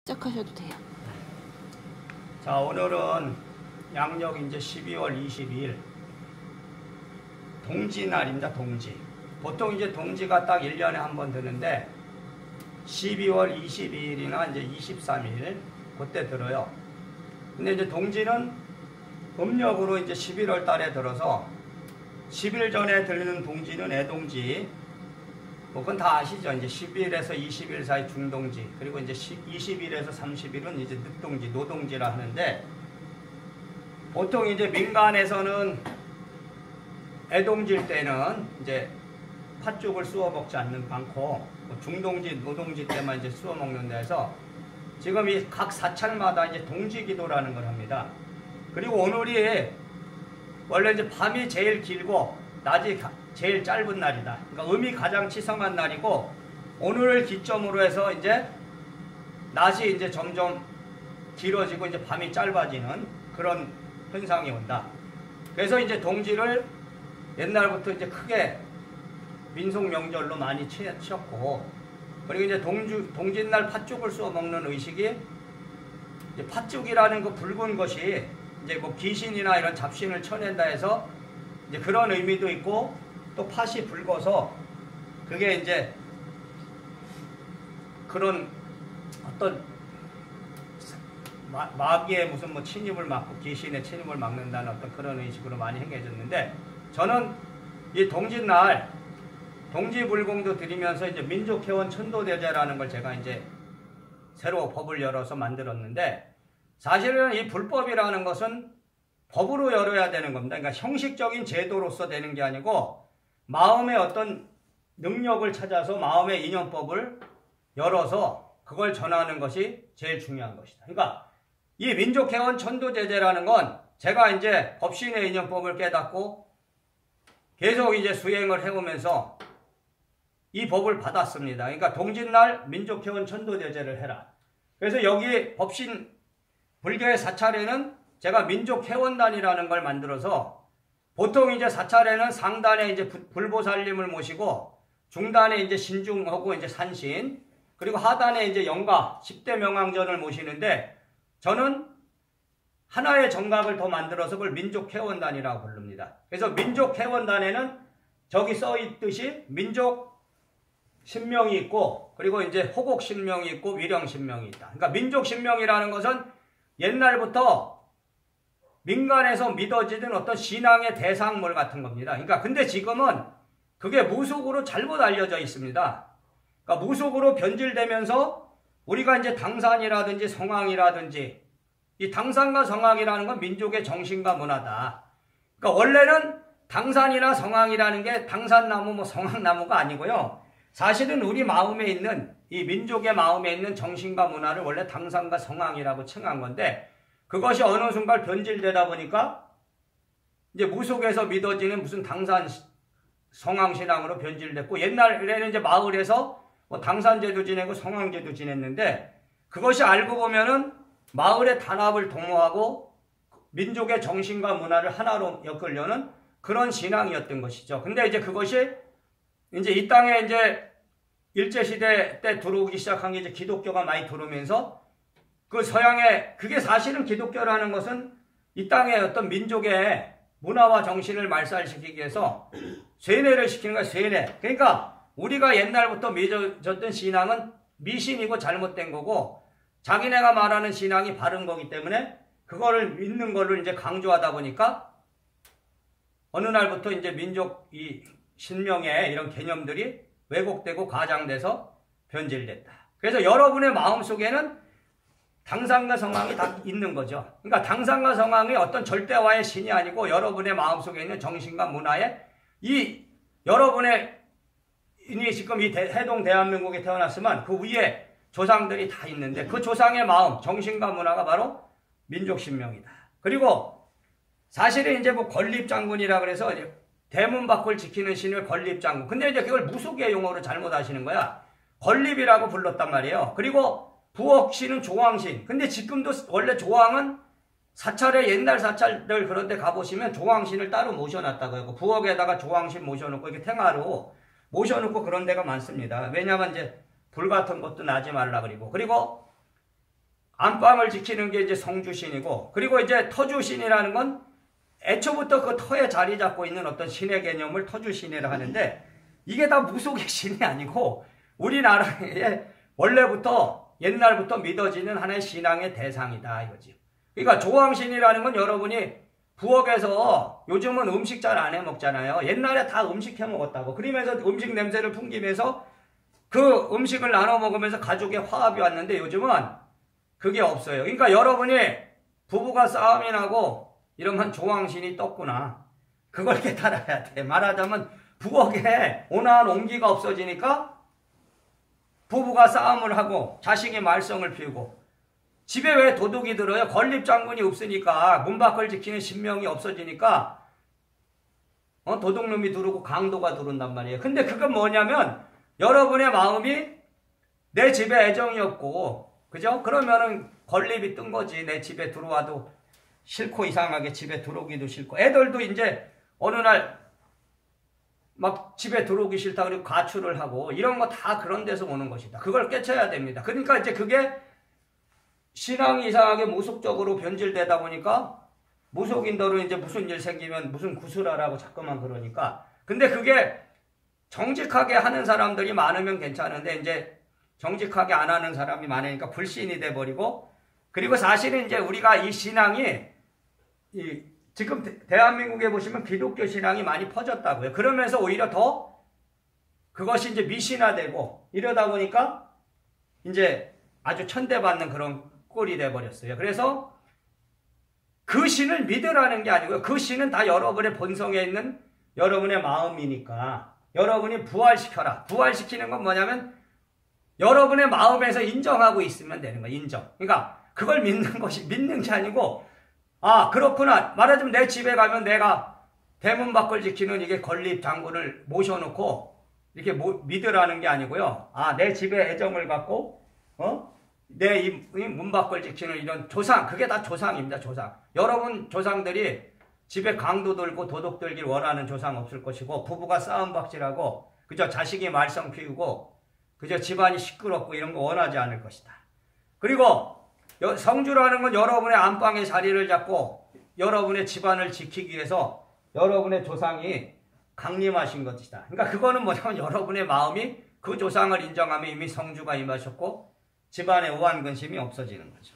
시작하셔도 돼요. 자, 오늘은 양력 이제 12월 22일 동지날입니다. 동지. 보통 이제 동지가 딱 1년에 한 번 드는데 12월 22일이나 이제 23일 그때 들어요. 근데 이제 동지는 음력으로 이제 11월 달에 들어서 10일 전에 들리는 동지는 애동지. 뭐 그건 다 아시죠? 이제 10일에서 20일 사이 중동지, 그리고 이제 20일에서 30일은 이제 늦동지, 노동지라 하는데, 보통 이제 민간에서는 애동지일 때는 이제 팥죽을 쑤어 먹지 않고 중동지, 노동지 때만 이제 쑤어 먹는 데서 지금 이 각 사찰마다 이제 동지기도라는 걸 합니다. 그리고 오늘이 원래 이제 밤이 제일 길고 낮이 제일 짧은 날이다. 그러니까 음이 가장 치성한 날이고, 오늘을 기점으로 해서 이제 낮이 이제 점점 길어지고 이제 밤이 짧아지는 그런 현상이 온다. 그래서 이제 동지를 옛날부터 이제 크게 민속 명절로 많이 치었고, 그리고 이제 동짓날 팥죽을 쏘아 먹는 의식이, 이제 팥죽이라는 그 붉은 것이 이제 뭐 귀신이나 이런 잡신을 쳐낸다 해서 이제 그런 의미도 있고, 또 팥이 붉어서 그게 이제 그런 어떤 마귀의 무슨 뭐 침입을 막고 귀신의 침입을 막는다는 어떤 그런 의식으로 많이 행해졌는데, 저는 이 동짓날 동지불공도 드리면서 이제 민족회원 천도대제라는 걸 제가 이제 새로 법을 열어서 만들었는데, 사실은 이 불법이라는 것은 법으로 열어야 되는 겁니다. 그러니까 형식적인 제도로서 되는 게 아니고 마음의 어떤 능력을 찾아서 마음의 인연법을 열어서 그걸 전하는 것이 제일 중요한 것이다. 그러니까 이 민족회원 천도제제라는 건 제가 이제 법신의 인연법을 깨닫고 계속 이제 수행을 해오면서 이 법을 받았습니다. 그러니까 동짓날 민족회원 천도제제를 해라. 그래서 여기 법신 불교의 사찰에는 제가 민족회원단이라는 걸 만들어서, 보통 이제 사찰에는 상단에 이제 불보살님을 모시고, 중단에 이제 신중하고 이제 산신, 그리고 하단에 이제 영가 10대 명왕전을 모시는데, 저는 하나의 정각을 더 만들어서 그걸 민족회원단이라고 부릅니다. 그래서 민족회원단에는 저기 써 있듯이 민족 신명이 있고, 그리고 이제 호곡 신명이 있고 위령 신명이 있다. 그러니까 민족 신명이라는 것은 옛날부터 민간에서 믿어지던 어떤 신앙의 대상물 같은 겁니다. 그러니까 근데 지금은 그게 무속으로 잘못 알려져 있습니다. 그러니까 무속으로 변질되면서 우리가 이제 당산이라든지 성황이라든지, 이 당산과 성황이라는 건 민족의 정신과 문화다. 그러니까 원래는 당산이나 성황이라는 게 당산나무 뭐 성황나무가 아니고요. 사실은 우리 마음에 있는, 이 민족의 마음에 있는 정신과 문화를 원래 당산과 성황이라고 칭한 건데, 그것이 어느 순간 변질되다 보니까 이제 무속에서 믿어지는 무슨 당산 성황신앙으로 변질됐고, 옛날에는 이제 마을에서 뭐 당산제도 지내고 성황제도 지냈는데, 그것이 알고 보면은 마을의 단합을 도모하고 민족의 정신과 문화를 하나로 엮으려는 그런 신앙이었던 것이죠. 근데 이제 그것이 이제 이 땅에 이제 일제시대 때 들어오기 시작한 게 이제 기독교가 많이 들어오면서, 그 서양의, 그게 사실은 기독교라는 것은 이 땅의 어떤 민족의 문화와 정신을 말살시키기 위해서 쇠뇌를 시키는 거야, 쇠뇌. 그러니까 우리가 옛날부터 믿어졌던 신앙은 미신이고 잘못된 거고, 자기네가 말하는 신앙이 바른 거기 때문에 그거를 믿는 걸로 이제 강조하다 보니까 어느 날부터 이제 민족 이 신명의 이런 개념들이 왜곡되고 과장돼서 변질됐다. 그래서 여러분의 마음속에는 당산과 성황이 다 있는 거죠. 그러니까 당산과 성황이 어떤 절대화의 신이 아니고 여러분의 마음속에 있는 정신과 문화에, 이 여러분의 지금 이 해동 대한민국에 태어났으면 그 위에 조상들이 다 있는데, 그 조상의 마음, 정신과 문화가 바로 민족신명이다. 그리고 사실은 이제 뭐 건립장군이라 그래서 대문 밖을 지키는 신을 건립장군. 근데 이제 그걸 무속의 용어로 잘못 하시는 거야. 건립이라고 불렀단 말이에요. 그리고 부엌신은 조왕신. 근데 지금도 원래 조왕은 사찰에, 옛날 사찰들 그런 데 가보시면 조왕신을 따로 모셔놨다고 하고, 부엌에다가 조왕신 모셔놓고 이렇게 탱화로 모셔놓고 그런 데가 많습니다. 왜냐하면 이제 불 같은 것도 나지 말라 그리고 안방을 지키는 게 이제 성주신이고, 그리고 이제 터주신이라는 건 애초부터 그 터에 자리 잡고 있는 어떤 신의 개념을 터주신이라 하는데, 이게 다 무속의 신이 아니고 우리나라에 원래부터 옛날부터 믿어지는 하나의 신앙의 대상이다 이거지. 그러니까 조왕신이라는 건 여러분이 부엌에서 요즘은 음식 잘 안 해 먹잖아요. 옛날에 다 음식 해 먹었다고. 그러면서 음식 냄새를 풍기면서 그 음식을 나눠 먹으면서 가족의 화합이 왔는데 요즘은 그게 없어요. 그러니까 여러분이 부부가 싸움이 나고 이러면 조왕신이 떴구나. 그걸 깨달아야 돼. 말하자면 부엌에 온화한 온기가 없어지니까 부부가 싸움을 하고 자식이 말썽을 피우고, 집에 왜 도둑이 들어요? 건립장군이 없으니까, 문 밖을 지키는 신명이 없어지니까 도둑놈이 들어오고 강도가 들어온단 말이에요. 근데 그건 뭐냐면 여러분의 마음이 내 집에 애정이 없고, 그죠? 그러면은 건립이 뜬 거지. 내 집에 들어와도 싫고 이상하게 집에 들어오기도 싫고, 애들도 이제 어느 날 막 집에 들어오기 싫다 그리고 가출을 하고, 이런 거 다 그런 데서 오는 것이다. 그걸 깨쳐야 됩니다. 그러니까 이제 그게 신앙이 이상하게 무속적으로 변질되다 보니까 무속인들은 이제 무슨 일 생기면 무슨 구슬하라고 자꾸만 그러니까. 근데 그게 정직하게 하는 사람들이 많으면 괜찮은데 이제 정직하게 안 하는 사람이 많으니까 불신이 돼버리고, 그리고 사실은 이제 우리가 이 신앙이 지금 대한민국에 보시면 기독교 신앙이 많이 퍼졌다고요. 그러면서 오히려 더 그것이 이제 미신화되고 이러다 보니까 이제 아주 천대받는 그런 꼴이 돼버렸어요. 그래서 그 신을 믿으라는 게 아니고요. 그 신은 다 여러분의 본성에 있는 여러분의 마음이니까 여러분이 부활시켜라. 부활시키는 건 뭐냐면 여러분의 마음에서 인정하고 있으면 되는 거예요. 인정. 그러니까 그걸 믿는 것이 믿는 게 아니고, 아 그렇구나. 말하자면 내 집에 가면 내가 대문 밖을 지키는 이게 건립 장군을 모셔놓고 이렇게 믿으라는 게 아니고요. 아 내 집에 애정을 갖고 내 이 문 밖을 지키는 이런 조상, 그게 다 조상입니다. 조상. 여러분 조상들이 집에 강도 들고 도둑 들길 원하는 조상 없을 것이고, 부부가 싸움 박질하고 그저 자식이 말썽 피우고 그저 집안이 시끄럽고 이런 거 원하지 않을 것이다. 그리고 성주라는 건 여러분의 안방에 자리를 잡고 여러분의 집안을 지키기 위해서 여러분의 조상이 강림하신 것이다. 그러니까 그거는 뭐냐면 여러분의 마음이 그 조상을 인정하면 이미 성주가 임하셨고 집안의 오한근심이 없어지는 거죠.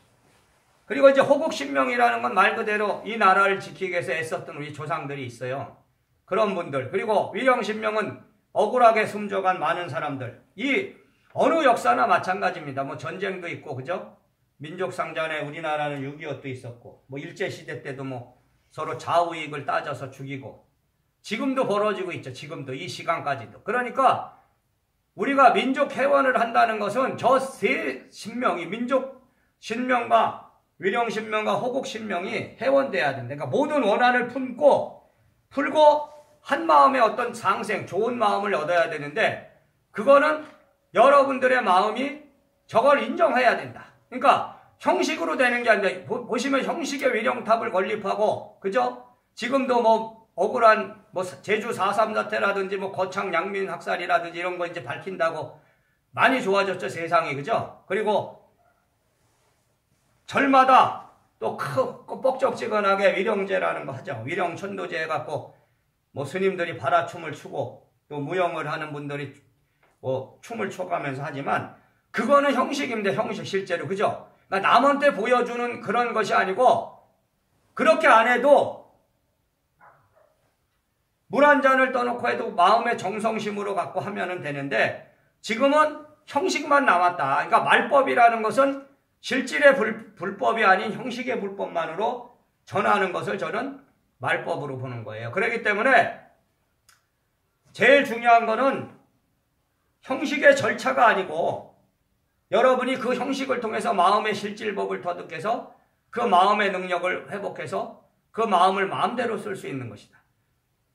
그리고 이제 호국신명이라는 건 말 그대로 이 나라를 지키기 위해서 애썼던 우리 조상들이 있어요. 그런 분들. 그리고 위령신명은 억울하게 숨져간 많은 사람들. 이 어느 역사나 마찬가지입니다. 뭐 전쟁도 있고, 그죠? 민족상전에 우리나라는 6.25도 있었고, 뭐 일제시대 때도 뭐 서로 좌우익을 따져서 죽이고, 지금도 벌어지고 있죠. 지금도 이 시간까지도. 그러니까 우리가 민족 회원을 한다는 것은 저 세 신명이, 민족 신명과 위령신명과 호국신명이 회원돼야 된다. 그러니까 모든 원한을 풀고 한 마음의 어떤 상생, 좋은 마음을 얻어야 되는데, 그거는 여러분들의 마음이 저걸 인정해야 된다. 그러니까 형식으로 되는 게 아니라, 보시면 형식의 위령탑을 건립하고, 그죠? 지금도 뭐 억울한 뭐 제주 4.3 사태라든지 뭐 거창 양민 학살이라든지 이런 거 이제 밝힌다고 많이 좋아졌죠, 세상이. 그죠? 그리고 절마다 또 뻑적지근하게 위령제라는 거 하죠. 위령천도제 해갖고 뭐 스님들이 발화춤을 추고 또 무용을 하는 분들이 뭐 춤을 춰가면서 하지만 그거는 형식입니다. 형식 실제로. 그죠? 그러니까 남한테 보여주는 그런 것이 아니고, 그렇게 안 해도 물 한 잔을 떠놓고 해도 마음의 정성심으로 갖고 하면 되는데, 지금은 형식만 남았다. 그러니까 말법이라는 것은 실질의 불법이 아닌 형식의 불법만으로 전하는 것을 저는 말법으로 보는 거예요. 그렇기 때문에 제일 중요한 거는 형식의 절차가 아니고, 여러분이 그 형식을 통해서 마음의 실질법을 터득해서 그 마음의 능력을 회복해서 그 마음을 마음대로 쓸 수 있는 것이다.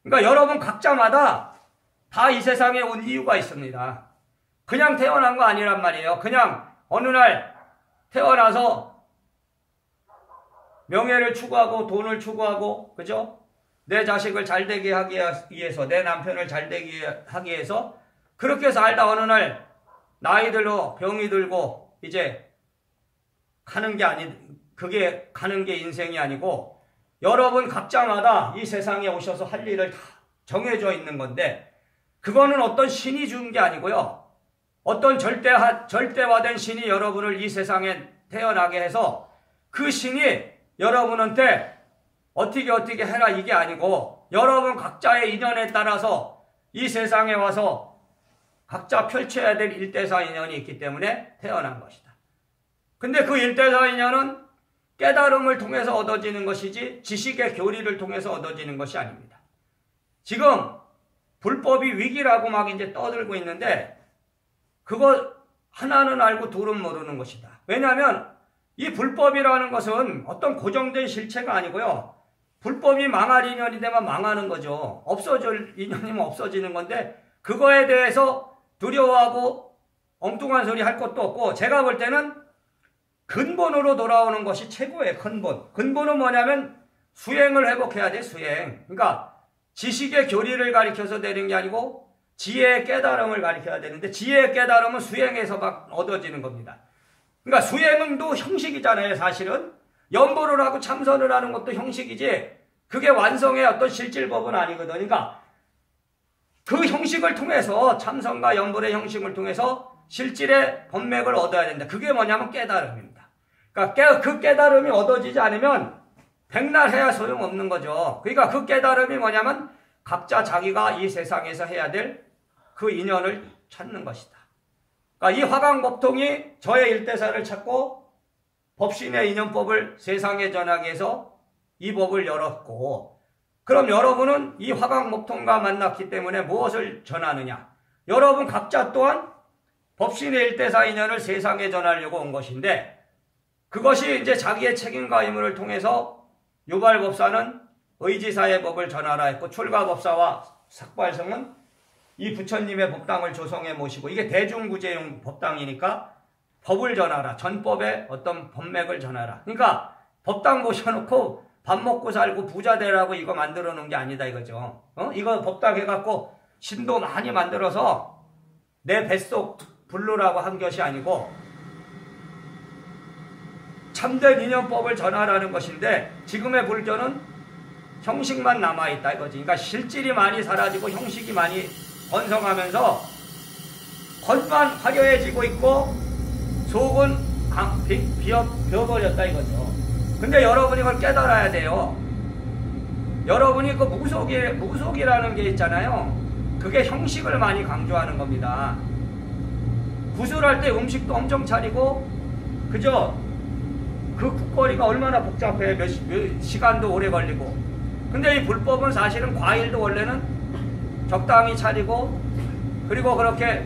그러니까 여러분 각자마다 다 이 세상에 온 이유가 있습니다. 그냥 태어난 거 아니란 말이에요. 그냥 어느 날 태어나서 명예를 추구하고 돈을 추구하고, 그죠? 내 자식을 잘되게 하기 위해서, 내 남편을 잘되게 하기 위해서 그렇게 살다 어느 날 나이 들어 병이 들고 이제 그게 가는 게 인생이 아니고 여러분 각자마다 이 세상에 오셔서 할 일을 다 정해져 있는 건데 그거는 어떤 신이 준 게 아니고요. 어떤 절대화된 신이 여러분을 이 세상에 태어나게 해서 그 신이 여러분한테 어떻게 해라 이게 아니고 여러분 각자의 인연에 따라서 이 세상에 와서 각자 펼쳐야 될 일대사 인연이 있기 때문에 태어난 것이다. 근데 그 일대사 인연은 깨달음을 통해서 얻어지는 것이지 지식의 교리를 통해서 얻어지는 것이 아닙니다. 지금 불법이 위기라고 막 이제 떠들고 있는데 그거 하나는 알고 둘은 모르는 것이다. 왜냐하면 이 불법이라는 것은 어떤 고정된 실체가 아니고요. 불법이 망할 인연이 되면 망하는 거죠. 없어질 인연이면 없어지는 건데 그거에 대해서 두려워하고 엉뚱한 소리 할 것도 없고 제가 볼 때는 근본으로 돌아오는 것이 최고의 근본. 근본은 뭐냐면 수행을 회복해야 돼, 수행. 그러니까 지식의 교리를 가리켜서 되는 게 아니고 지혜의 깨달음을 가리켜야 되는데 지혜의 깨달음은 수행에서 막 얻어지는 겁니다. 그러니까 수행도 형식이잖아요, 사실은. 연보를 하고 참선을 하는 것도 형식이지 그게 완성의 어떤 실질법은 아니거든. 그러니까 그 형식을 통해서 참선과 연보의 형식을 통해서 실질의 법맥을 얻어야 된다. 그게 뭐냐면 깨달음입니다. 그러니까 그 깨달음이 얻어지지 않으면 백날 해야 소용없는 거죠. 그러니까 그 깨달음이 뭐냐면 각자 자기가 이 세상에서 해야 될 그 인연을 찾는 것이다. 그러니까 이 화강법통이 저의 일대사를 찾고 법신의 인연법을 세상에 전하기 위해서 이 법을 열었고 그럼 여러분은 이 화강법통과 만났기 때문에 무엇을 전하느냐? 여러분 각자 또한 법신의 일대사 인연을 세상에 전하려고 온 것인데 그것이 이제 자기의 책임과 의무를 통해서 유발법사는 의지사의 법을 전하라 했고 출가법사와 삭발성은 이 부처님의 법당을 조성해 모시고 이게 대중구제용 법당이니까 법을 전하라. 전법의 어떤 법맥을 전하라. 그러니까 법당 모셔놓고 밥 먹고 살고 부자 되라고 이거 만들어 놓은 게 아니다 이거죠. 이거 법당 해갖고 신도 많이 만들어서 내 뱃속 불르라고 한 것이 아니고 참된 인연법을 전하라는 것인데 지금의 불교는 형식만 남아있다 이거지. 그러니까 실질이 많이 사라지고 형식이 많이 번성하면서 겉만 화려해지고 있고 속은 비어버렸다 이거죠. 근데 여러분이 그걸 깨달아야 돼요. 여러분이 그 무속이라는 게 있잖아요. 그게 형식을 많이 강조하는 겁니다. 구슬할 때 음식도 엄청 차리고 그죠? 그 국거리가 얼마나 복잡해. 몇 시간도 오래 걸리고. 근데 이 불법은 사실은 과일도 원래는 적당히 차리고 그리고 그렇게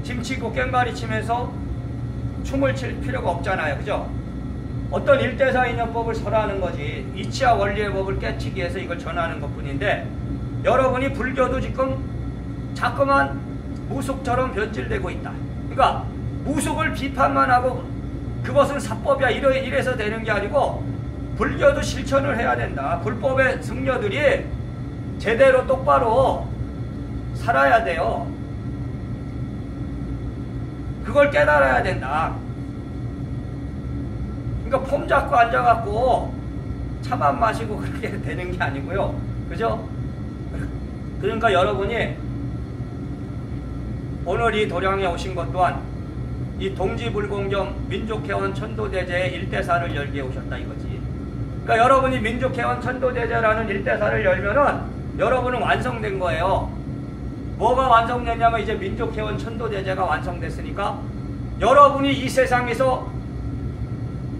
짐치고 깽가리 치면서 춤을 칠 필요가 없잖아요. 그죠? 어떤 일대사 인연법을 설하는 거지 이치와 원리의 법을 깨치기 위해서 이걸 전하는 것뿐인데 여러분이 불교도 지금 자꾸만 무속처럼 변질되고 있다. 그러니까 무속을 비판만 하고 그것은 사법이야 이래서 되는 게 아니고 불교도 실천을 해야 된다. 불법의 승려들이 제대로 똑바로 살아야 돼요. 그걸 깨달아야 된다. 그러니까 폼 잡고 앉아갖고 차만 마시고 그렇게 되는 게 아니고요. 그죠? 그러니까 여러분이 오늘 이 도량에 오신 것 또한 이 동지불공정 민족회원 천도대제의 일대사를 열기에 오셨다 이거지. 그러니까 여러분이 민족회원 천도대제라는 일대사를 열면은 여러분은 완성된 거예요. 뭐가 완성됐냐면 이제 민족회원 천도대제가 완성됐으니까 여러분이 이 세상에서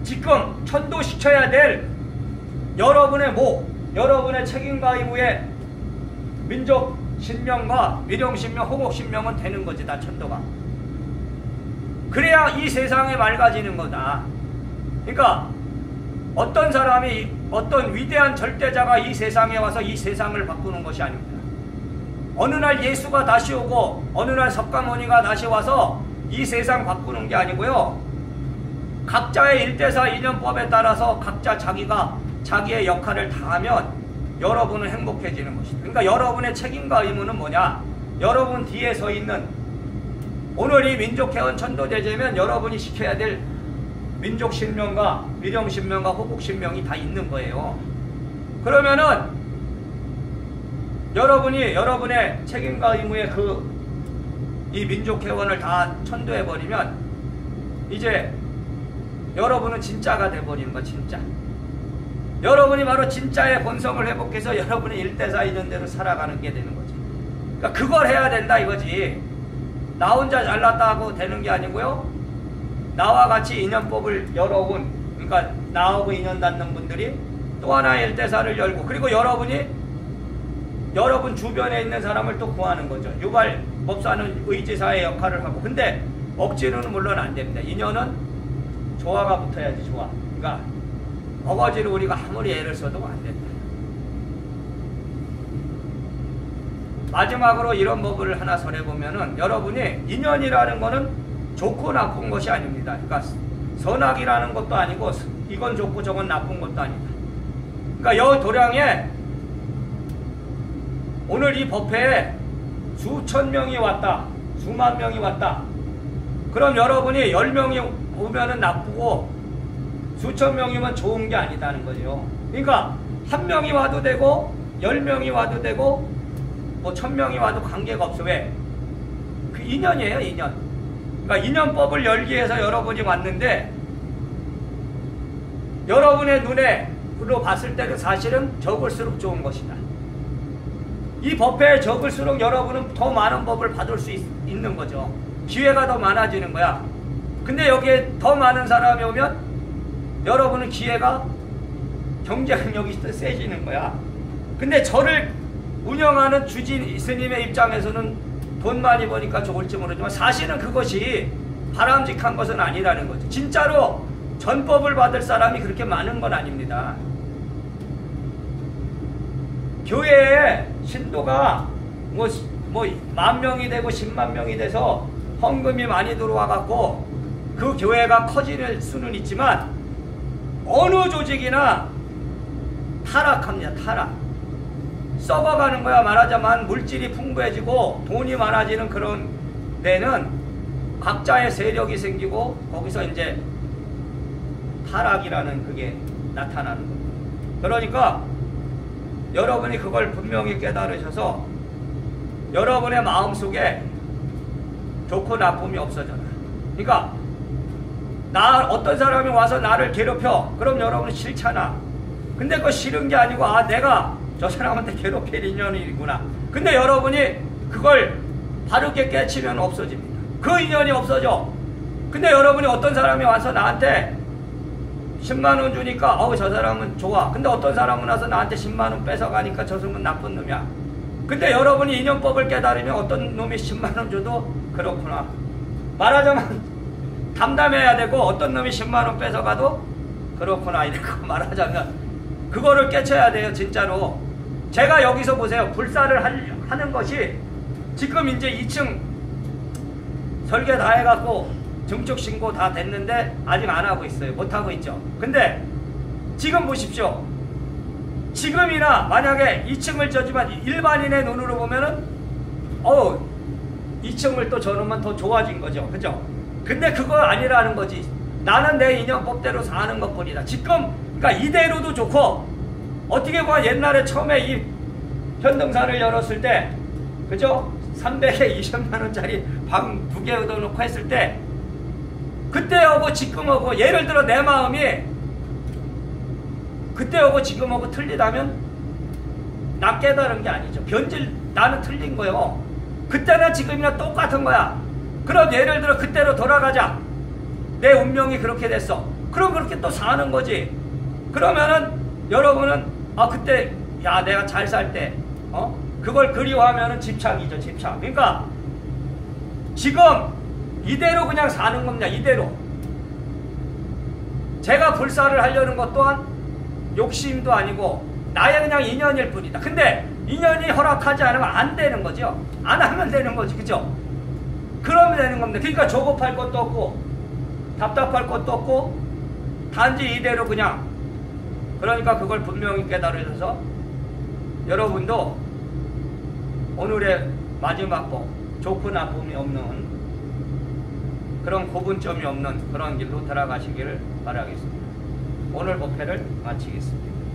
지금 천도시켜야 될 여러분의 여러분의 책임과 의무에 민족 신명과 미령신명, 호곡신명은 되는 거지 다 천도가. 그래야 이 세상이 맑아지는 거다. 그러니까 어떤 사람이 어떤 위대한 절대자가 이 세상에 와서 이 세상을 바꾸는 것이 아닙니다. 어느 날 예수가 다시 오고 어느 날 석가모니가 다시 와서 이 세상 바꾸는 게 아니고요. 각자의 일대사 인연법에 따라서 각자 자기가 자기의 역할을 다하면 여러분은 행복해지는 것이다. 그러니까 여러분의 책임과 의무는 뭐냐? 여러분 뒤에 서 있는 오늘 이 민족회원 천도대제면 여러분이 시켜야 될 민족신명과 위령신명과 호국신명이 다 있는 거예요. 그러면은 여러분이 여러분의 책임과 의무에 이 민족회원을 다 천도해버리면 이제 여러분은 진짜가 돼버리는 거야. 진짜. 여러분이 바로 진짜의 본성을 회복해서 여러분의 1대4 인연대로 살아가는 게 되는 거지. 그러니까 그걸 해야 된다 이거지. 나 혼자 잘났다고 되는 게 아니고요. 나와 같이 인연법을 열어온, 그러니까 나하고 인연 닿는 분들이 또 하나의 1대4를 열고, 그리고 여러분 주변에 있는 사람을 또 구하는 거죠. 유발법사는 의지사의 역할을 하고. 근데 억지로는 물론 안 됩니다. 인연은 조화가 붙어야지, 조화. 그러니까 어거지로 우리가 아무리 애를 써도 안 된다. 마지막으로 이런 법을 하나 설해보면은, 여러분이 인연이라는 거는 좋고 나쁜 것이 아닙니다. 그러니까 선악이라는 것도 아니고 이건 좋고 저건 나쁜 것도 아니다. 그러니까 여 도량에 오늘 이 법회에 수천 명이 왔다, 수만 명이 왔다. 그럼 여러분이 10명이 오면은 나쁘고 수천 명이면 좋은 게 아니다는 거죠. 그러니까 1명이 와도 되고 10명이 와도 되고 뭐 1000명이 와도 관계가 없어. 왜? 그 인연이에요, 인연. 그러니까 인연법을 열기 위해서 여러분이 왔는데, 여러분의 눈에로 봤을 때는 사실은 적을수록 좋은 것이다. 이 법회에 적을수록 여러분은 더 많은 법을 받을 수 있는 거죠. 기회가 더 많아지는 거야. 근데 여기에 더 많은 사람이 오면 여러분은 기회가, 경쟁력이 더 세지는 거야. 근데 저를 운영하는 주진 스님의 입장에서는 돈 많이 버니까 좋을지 모르지만 사실은 그것이 바람직한 것은 아니라는 거죠. 진짜로 전법을 받을 사람이 그렇게 많은 건 아닙니다. 교회에 신도가 뭐 10,000명이 되고 10만 명이 돼서 헌금이 많이 들어와 갖고 그 교회가 커질 수는 있지만 어느 조직이나 타락합니다. 타락. 썩어가는 거야. 말하자면 물질이 풍부해지고 돈이 많아지는 그런 데는 각자의 세력이 생기고 거기서 이제 타락이라는 그게 나타나는 겁니다. 그러니까 여러분이 그걸 분명히 깨달으셔서 여러분의 마음속에 좋고 나쁨이 없어져라. 그러니까 어떤 사람이 와서 나를 괴롭혀. 그럼 여러분은 싫잖아. 근데 그거 싫은 게 아니고 내가 저 사람한테 괴롭힐 인연이구나. 근데 여러분이 그걸 바르게 깨치면 없어집니다. 그 인연이 없어져. 근데 여러분이 어떤 사람이 와서 나한테 10만원 주니까 저 사람은 좋아. 근데 어떤 사람은 와서 나한테 10만원 뺏어가니까 저 사람은 나쁜 놈이야. 근데 여러분이 인연법을 깨달으면 어떤 놈이 10만원 줘도 그렇구나. 말하자면 담담해야 되고 어떤 놈이 10만원 뺏어가도 그렇구나. 이렇게 말하자면 그거를 깨쳐야 돼요. 진짜로. 제가 여기서 보세요. 불사를 하는 것이 지금 이제 2층 설계 다 해갖고 증축신고 다 됐는데 아직 안 하고 있어요. 못 하고 있죠. 근데 지금 보십시오. 지금이나 만약에 2층을 졌지만 일반인의 눈으로 보면은 2층을 또 저놓으면 더 좋아진 거죠. 그죠? 근데 그거 아니라는 거지. 나는 내 인연법대로 사는 것뿐이다. 지금 그러니까 이대로도 좋고, 어떻게 보면 옛날에 처음에 이 현등사를 열었을 때, 그죠? 300에 20만원짜리 방 2개 얻어놓고 했을 때, 그때하고 지금하고, 예를 들어 내 마음이 그때하고 지금하고 틀리다면 나 깨달은 게 아니죠. 나는 틀린 거예요. 그때나 지금이나 똑같은 거야. 그럼 예를 들어 그때로 돌아가자. 내 운명이 그렇게 됐어. 그럼 그렇게 또 사는 거지. 그러면은 여러분은 그때 내가 잘 살 때 그걸 그리워하면은 집착이죠. 집착. 그러니까 지금 이대로 그냥 사는 겁니다. 이대로. 제가 불사를 하려는 것 또한 욕심도 아니고 나의 그냥 인연일 뿐이다. 근데 인연이 허락하지 않으면 안 되는 거죠. 안 하면 되는 거지. 그죠? 그러면 되는 겁니다. 그러니까 조급할 것도 없고 답답할 것도 없고 단지 이대로 그냥. 그러니까 그걸 분명히 깨달으셔서 여러분도 오늘의 마지막 법, 좋고 나쁨이 없는 그런 구분점이 없는 그런 길로 돌아가시기를 바라겠습니다. 오늘 법회를 마치겠습니다.